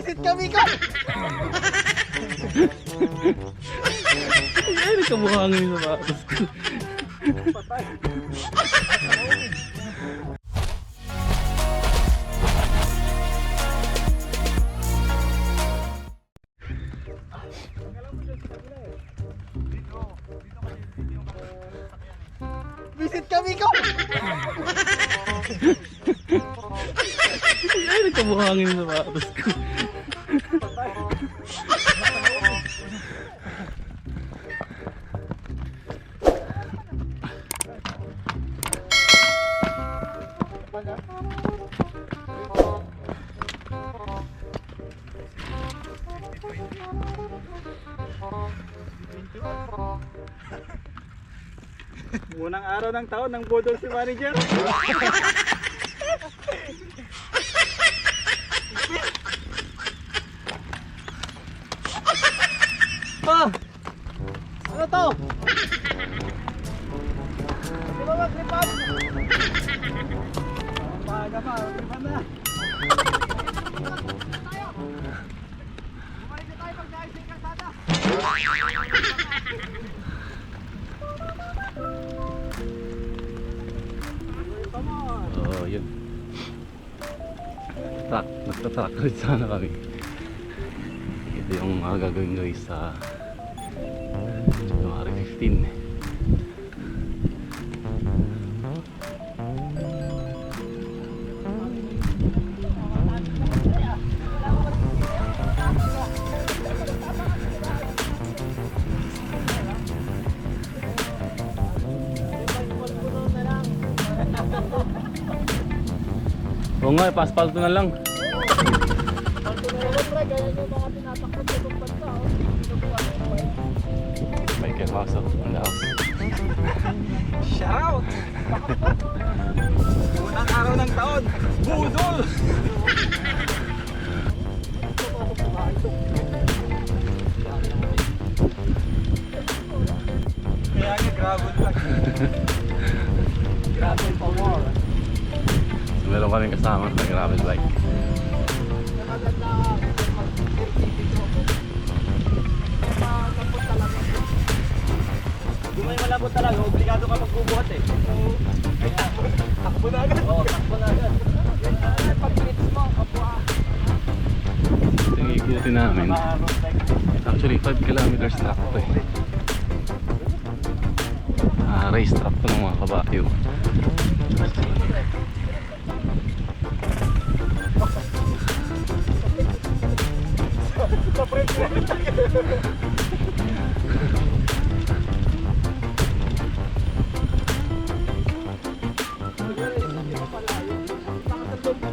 Visit kami ko! Ay, nagkabuhangin yung sapatos ko. Patay. Visit kami ko! Ay, nagkabuhangin yung sapatos ko. Patay. Unang araw ng taon ng budol si manager. Oh! Ano to? Di ba mag-repot? Paga pa, mag-repot na. Bumalik na tayo pag naayos yung kalsada. Oo, yun. Truck, nagtatrack ulit sana kami. Ito yung mga gagawin guys sa January 15. Oo nga, pa-asfalto na lang. May kepasok on the house. Shout out! Unang araw ng taon, budol! Kaya nga gravel lang. Gravel pa more. So, meron kaming kasama sa gravel bike. Kung may malabot talaga, obligado ka magbubuhat eh. Takbo na agad. Oo, takbo na agad. Pag-clips mo, kapwa. Ito yung ikutin namin. Actually 5 kilometers track to eh. Race track to ng mga kabayo.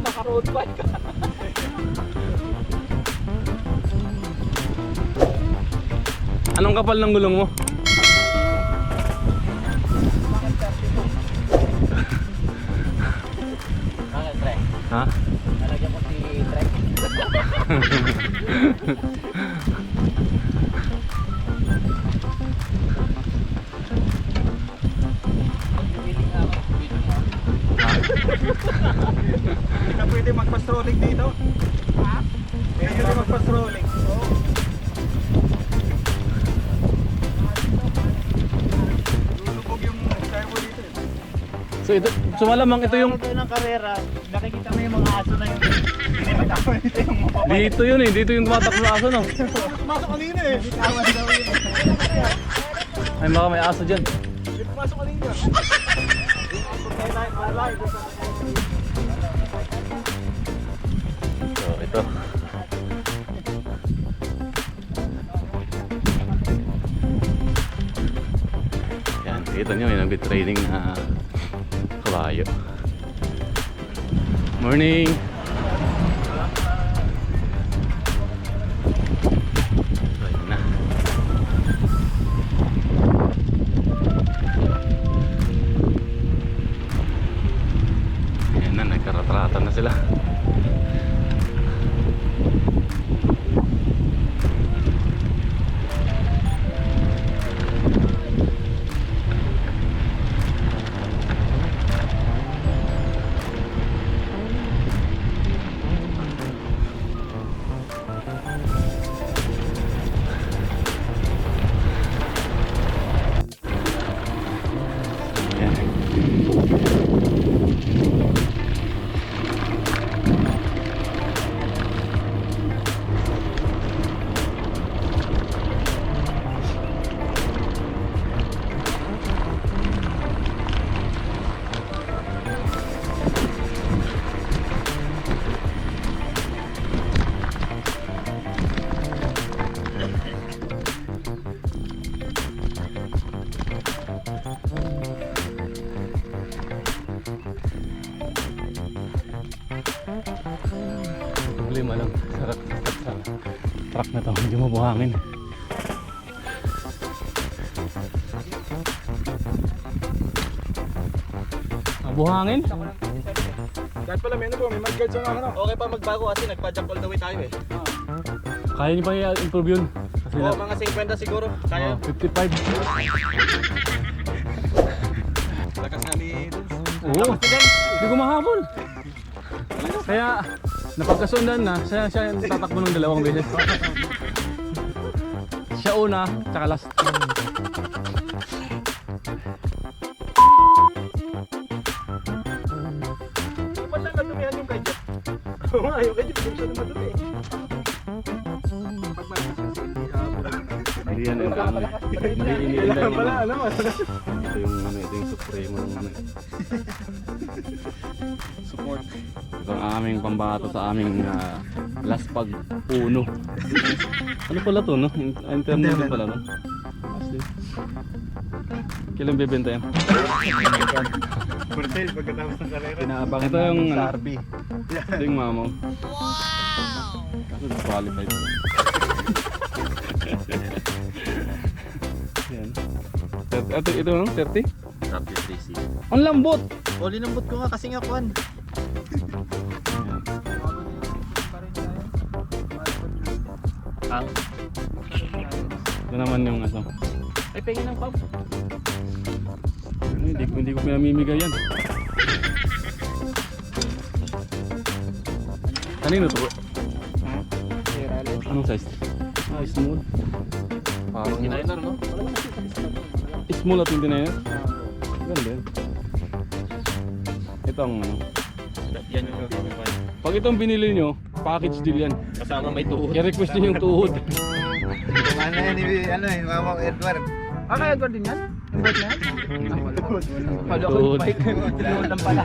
Naka-road bike ka. Anong kapal ng gulong mo? Bakit, Trek? Ha? Nalagyan ko si Trek. Hindi ka pwede magpa-strolling dito? Ha? Hindi ka pwede magpa-strolling. Lulubog yung tire mo dito eh. So ito, so malamang ito yung Pagkakaroon ng karera, nakikita mo yung mga aso na yun. Binitawan dito yung mukha. dito yun eh, dito yung tumatakbo na aso no. Pumasok kanina eh. Binitawan daw yun. Ay baka may aso dyan. Pumasok kanina. So ito. Yan, kita nyo may nag-training na kabayo. Morning! So yun na. Ayan na, nagkaratratan na sila. lang sa truck na to, medyo mabuhangin. Mabuhangin? Kahit pala may ano po, may mudguards ang ano. Okay pa magbago kasi nagpa-jump all the way tayo eh. Kaya niyo pa i-improve yun? Kasi Oo, mga 50 siguro. Kaya. 55. Lakas nga ni Dulce. Oo, hindi ko mahabol. Kaya napagkasundan na, siya yung tatakbo ng dalawang beses. Siya una, tsaka last. Ba't lang nadumihan yung kay Jeff? Oo nga, yung kay Jeff, hindi siya na madumi eh. Pag malakas yung hindi Hindi yan yung ano eh. Hindi kailangan pala, alam mo. ito yung supremo ng ano eh. Support. Ito ang aming pambato sa aming last pag-uno. Ano pala to, no? Internet din pala, no? Kailan bibenta yan? For sale, pagkatapos ng karera. Pinaabangan Ito yung namin sa ano? RB. Ito yung mamaw. Kaso disqualified. Yan. Ito no? 30? Rapid 3C. Ang lambot! O, linambot ko nga kasi nga kwan. Ito naman yung ano. Ay, pengin ng pump. Hindi ko pinamimigay yan. Kanino to? Anong size? Ah, small. Parang 29er, no? small at 29er? Ganda yun. Ito ang ano. Yan yung Pag itong binili nyo, package deal yan. kasama may tuhod. I-request nyo yung tuhod. Ano yan, ano eh, Mama Edward. Ah, kay Edward din yan? Yung bike na yan? Palo ako Tuhod. yung bike. Tuhod lang pala.